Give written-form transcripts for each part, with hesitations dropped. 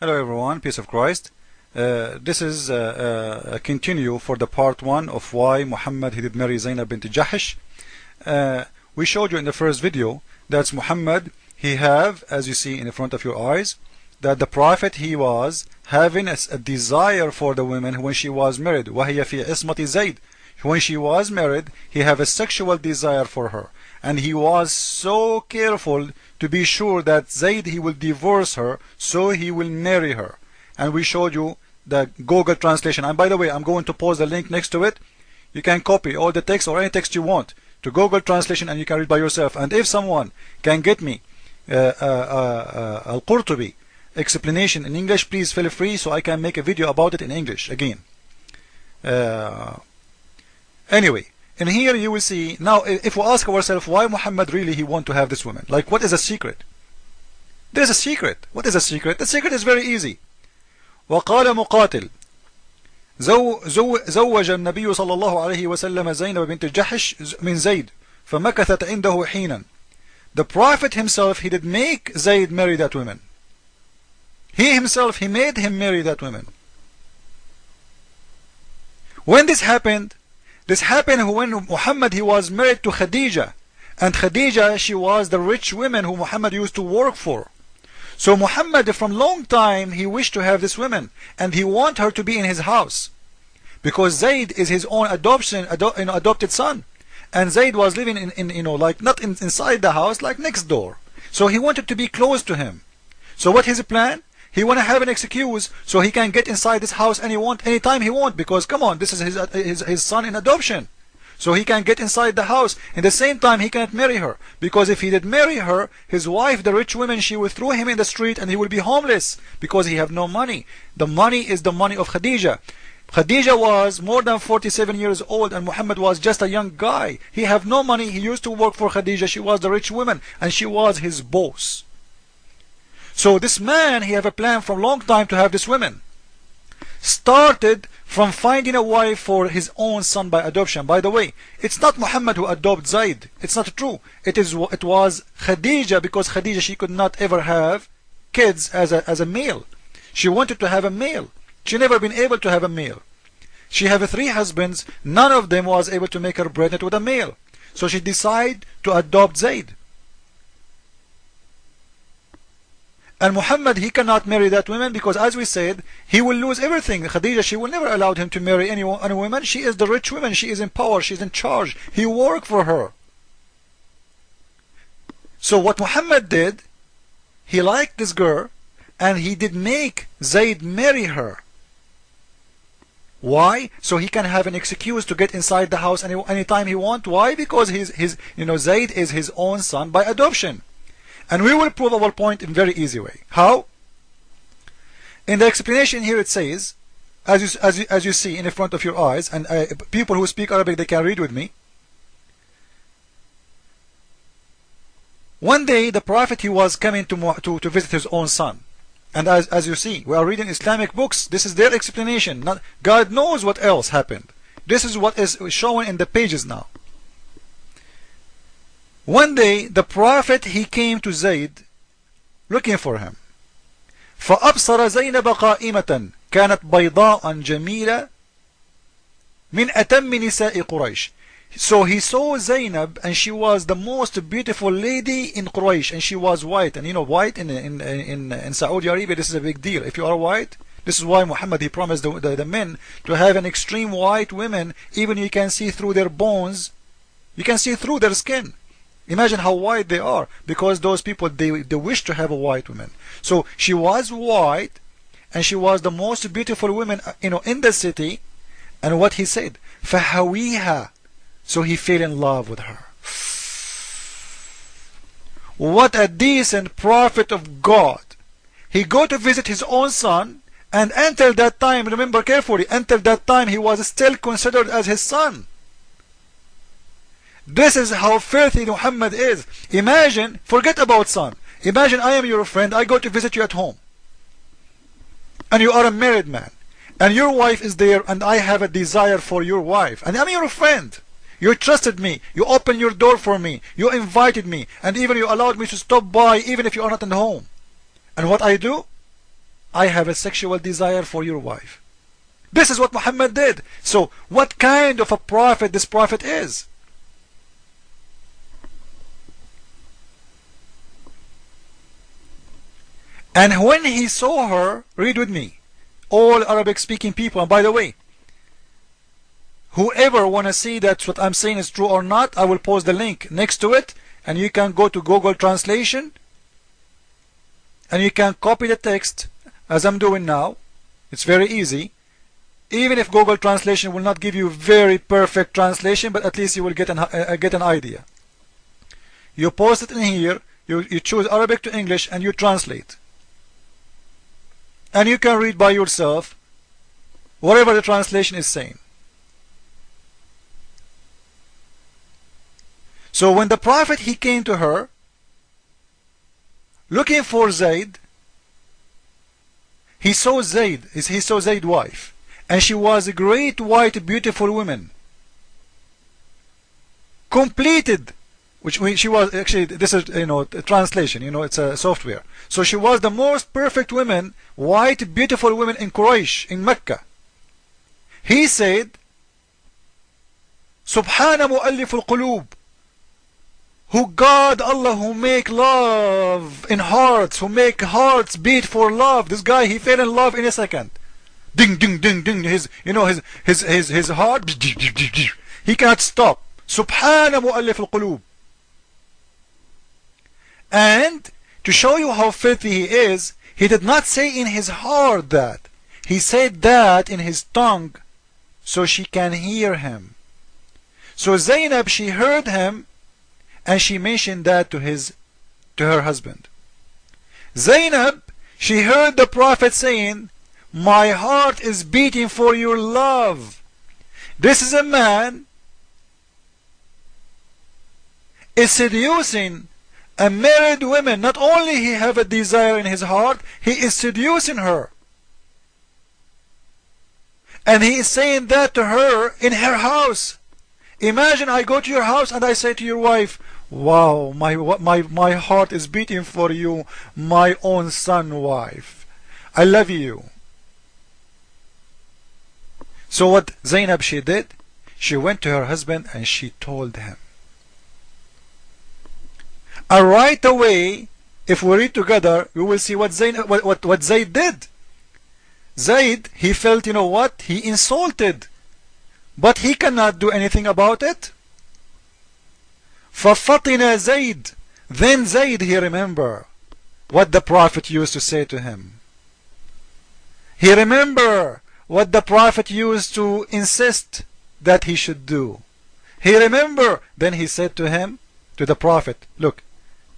Hello everyone, peace of Christ. This is a continue for the part 1 of why Muhammad he did marry Zainab bint Jahish. We showed you in the first video that Muhammad he have, as you see in front of your eyes, that the Prophet he was having a desire for the women when she was married. وَهِيَ فِي عِصْمَةِ زَيْد. When she was married, he have a sexual desire for her, and he was so careful to be sure that Zayd he will divorce her, so he will marry her. And we showed you the Google translation. And by the way, I'm going to post the link next to it. You can copy all the text or any text you want to Google translation, and you can read by yourself. And if someone can get me Al-Qurtubi explanation in English, please feel free, so I can make a video about it in English again. Anyway, and here you will see, now if we ask ourselves why Muhammad really he want to have this woman, like what is the secret? There's a secret. What is the secret? The secret is very easy. وقال مقاتل زوج النبي صلى الله عليه وسلم زينب بنت جحش من زيد فمكثت عنده حينا. The Prophet himself he did make Zayd marry that woman. He himself he made him marry that woman. When this happened when Muhammad he was married to Khadija, and Khadija she was the rich woman who Muhammad used to work for. So Muhammad from long time he wished to have this woman, and he want her to be in his house, because Zayd is his own adopted son, and Zayd was living in like not inside the house, like next door. So he wanted to be close to him. So what is his plan? He want to have an excuse so he can get inside this house anytime he want, because come on, this is his son in adoption. So he can get inside the house. In the same time he cannot marry her, because if he did marry her, his wife, the rich woman, she will throw him in the street and he will be homeless because he have no money. The money is the money of Khadija. Khadija was more than 47 years old and Muhammad was just a young guy. He have no money. He used to work for Khadija. She was the rich woman and she was his boss. So this man, he have a plan for a long time to have this woman. Started from finding a wife for his own son by adoption. By the way, it's not Muhammad who adopted Zayd. It's not true. It was Khadija, because Khadija she could not ever have kids as a male. She wanted to have a male. She never been able to have a male. She have 3 husbands. None of them was able to make her pregnant with a male. So she decided to adopt Zayd. And Muhammad he cannot marry that woman, because as we said, he will lose everything. Khadija she will never allow him to marry any woman. She is the rich woman. She is in power. She is in charge. He worked for her. So what Muhammad did, he liked this girl and he did make Zayd marry her. Why? So he can have an excuse to get inside the house anytime he want. Why? Because Zayd is his own son by adoption. And we will prove our point in a very easy way. How? In the explanation here it says, as you see in front of your eyes, and people who speak Arabic they can read with me. One day the Prophet he was coming to visit his own son, and as you see, we are reading Islamic books. This is their explanation. God knows what else happened. This is what is shown in the pages now. One day the Prophet he came to Zayd looking for him. فأبصر زينب قائمة كانت بيضاء جميلة من أتم نساء قريش. So he saw Zainab, and she was the most beautiful lady in Quraysh, and she was white. And white in Saudi Arabia, this is a big deal. If you are white, this is why Muhammad he promised the men to have an extreme white women. Even you can see through their bones, you can see through their skin. Imagine how white they are, because those people they wish to have a white woman. So she was white, and she was the most beautiful woman in the city. And what he said, فَهَوِيهَا. So he fell in love with her. What a decent prophet of God. He go to visit his own son, and until that time, remember carefully, until that time he was still considered as his son. This is how filthy Muhammad is. Imagine, forget about son. Imagine I am your friend, I go to visit you at home. And you are a married man. And your wife is there, and I have a desire for your wife. And I'm your friend. You trusted me. You opened your door for me. You invited me. And even you allowed me to stop by even if you are not in home. And what I do? I have a sexual desire for your wife. This is what Muhammad did. So what kind of a prophet this prophet is? And when he saw her, read with me, all Arabic speaking people, and by the way, whoever want to see that what I'm saying is true or not, I will post the link next to it, and you can go to Google Translation and you can copy the text as I'm doing now. It's very easy. Even if Google Translation will not give you very perfect translation, but at least you will get an idea. You post it in here, you choose Arabic to English, and you translate. And you can read by yourself whatever the translation is saying. So when the Prophet, he came to her looking for Zayd, he saw Zayd's wife, and she was a great white beautiful woman, completed, which she was actually, this is a translation, it's a software. So she was the most perfect woman, white beautiful woman in Quraysh, in Mecca. He said, Subhana mu'allif al-qulub, who God Allah, who make love in hearts, who make hearts beat for love. This guy, he fell in love in a second. Ding ding ding ding, his heart, he cannot stop. Subhana mu'allif al-qulub. And to show you how filthy he is, he did not say in his heart that. He said that in his tongue, so she can hear him. So Zainab, she heard him, and she mentioned that to her husband. Zainab, she heard the Prophet saying, my heart is beating for your love. This is a man is seducing a married woman. Not only he have a desire in his heart, he is seducing her. And he is saying that to her in her house. Imagine I go to your house and I say to your wife, wow, my heart is beating for you, my own son wife. I love you. So what Zainab she did, she went to her husband and she told him. And right away, if we read together, we will see what Zayd did. Zayd, he felt, you know what? He insulted. But he cannot do anything about it. فَفَطِنَ Zayd. Then Zayd, he remember what the Prophet used to say to him. He remember what the Prophet used to insist that he should do. He remember. Then he said to him, to the Prophet, look,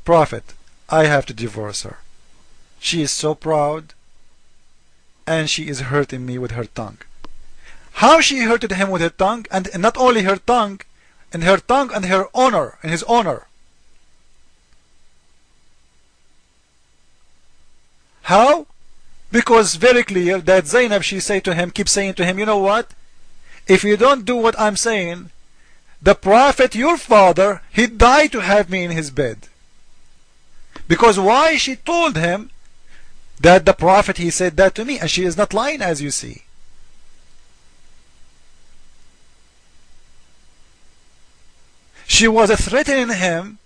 Prophet, I have to divorce her. She is so proud and she is hurting me with her tongue. How she hurted him with her tongue, and not only her tongue, and her honor, and his honor. How? Because very clear that Zainab, she said to him, keep saying to him, you know what? If you don't do what I'm saying, the Prophet, your father, he died to have me in his bed. Because why? She told him that the Prophet, he said that to me, and she is not lying, as you see. She was threatening him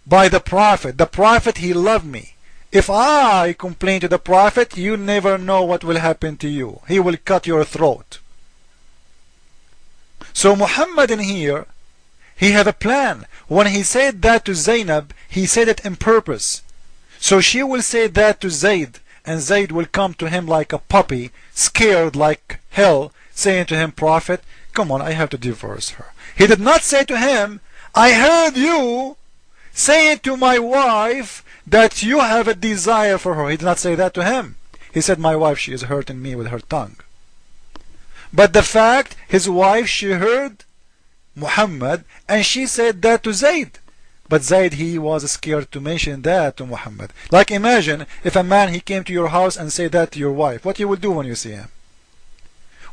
by the Prophet. The Prophet, he loved me. If I complain to the Prophet, you never know what will happen to you. He will cut your throat. So Muhammad in here, he had a plan. When he said that to Zainab, he said it in purpose. So she will say that to Zayd, and Zayd will come to him like a puppy, scared like hell, saying to him, Prophet, come on, I have to divorce her. He did not say to him, I heard you saying to my wife that you have a desire for her. He did not say that to him. He said, my wife, she is hurting me with her tongue. But the fact, his wife, she heard Muhammad, and she said that to Zayd. But Zayd, he was scared to mention that to Muhammad. Like imagine if a man, he came to your house and said that to your wife. What you will do when you see him?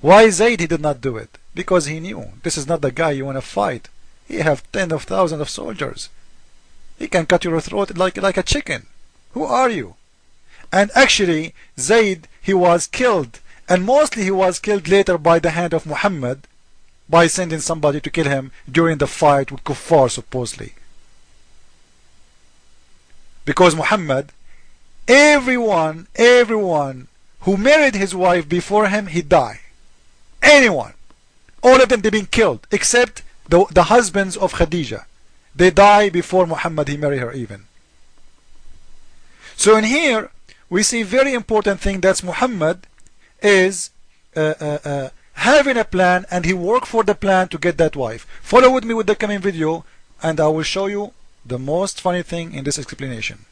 Why Zayd, he did not do it? Because he knew this is not the guy you want to fight. He have tens of thousands of soldiers. He can cut your throat like a chicken. Who are you? And actually Zayd, he was killed, and mostly he was killed later by the hand of Muhammad, by sending somebody to kill him during the fight with Kuffar supposedly. Because Muhammad, everyone who married his wife before him, he died. Anyone. All of them, they've been killed, except the husbands of Khadija. They die before Muhammad he married her even. So in here we see very important thing, that Muhammad is having a plan, and he worked for the plan to get that wife. Follow with me with the coming video, and I will show you the most funny thing in this explanation.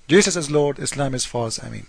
Jesus is Lord, Islam is false. Ameen.